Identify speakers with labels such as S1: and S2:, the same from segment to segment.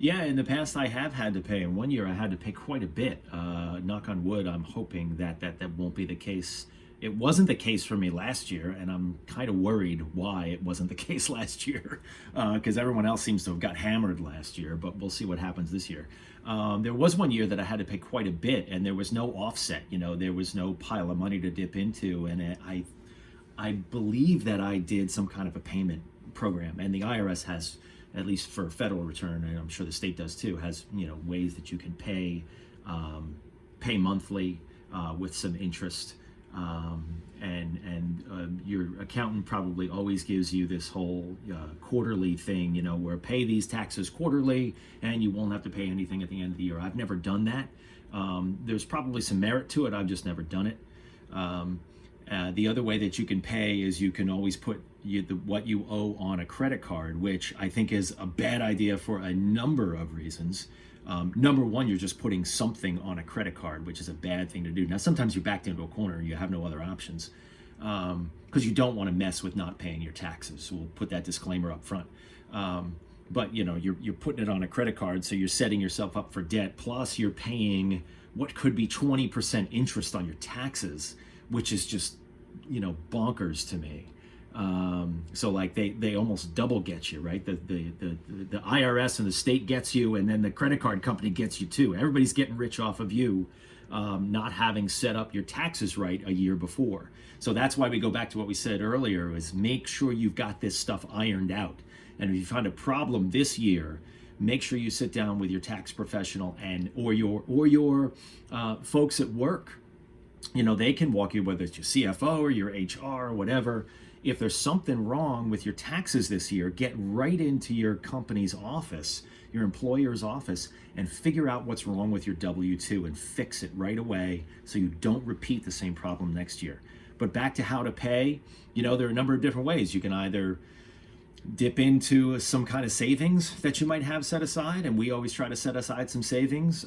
S1: Yeah, in the past I have had to pay. And one year I had to pay quite a bit. Knock on wood, I'm hoping that won't be the case. It wasn't the case for me last year, and I'm kind of worried why it wasn't the case last year, because everyone else seems to have got hammered last year. But we'll see what happens this year. There was one year that I had to pay quite a bit, and there was no offset. There was no pile of money to dip into, and I believe that I did some kind of a payment program, and the IRS has, at least for federal return, and I'm sure the state does too, has ways that you can pay monthly with some interest, and your accountant probably always gives you this whole quarterly thing, where pay these taxes quarterly, and you won't have to pay anything at the end of the year. I've never done that. There's probably some merit to it. I've just never done it. The other way that you can pay is you can always put what you owe on a credit card, which I think is a bad idea for a number of reasons. Number one, you're just putting something on a credit card, which is a bad thing to do. Now, sometimes you're backed into a corner and you have no other options, because you don't want to mess with not paying your taxes. So we'll put that disclaimer up front. But you're putting it on a credit card, so you're setting yourself up for debt. Plus, you're paying what could be 20% interest on your taxes, which is just bonkers to me. So like they almost double get you, right? The IRS and the state gets you, and then the credit card company gets you too. Everybody's getting rich off of you, not having set up your taxes right a year before. So that's why we go back to what we said earlier: is make sure you've got this stuff ironed out. And if you find a problem this year, make sure you sit down with your tax professional or your folks at work. They can walk you, whether it's your CFO or your HR or whatever. If there's something wrong with your taxes this year, get right into your company's office, your employer's office, and figure out what's wrong with your W-2 and fix it right away so you don't repeat the same problem next year. But back to how to pay, there are a number of different ways. You can either dip into some kind of savings that you might have set aside, and we always try to set aside some savings.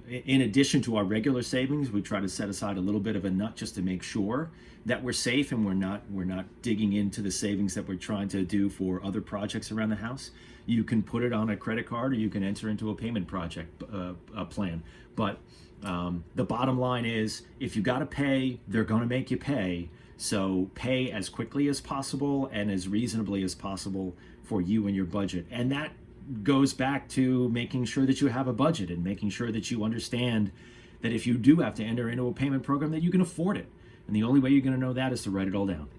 S1: In addition to our regular savings, we try to set aside a little bit of a nut just to make sure that we're safe and we're not digging into the savings that we're trying to do for other projects around the house. You can put it on a credit card, or you can enter into a payment project plan. But the bottom line is, if you got to pay, they're going to make you pay. So pay as quickly as possible and as reasonably as possible for you and your budget. And that goes back to making sure that you have a budget and making sure that you understand that if you do have to enter into a payment program, that you can afford it. And the only way you're going to know that is to write it all down.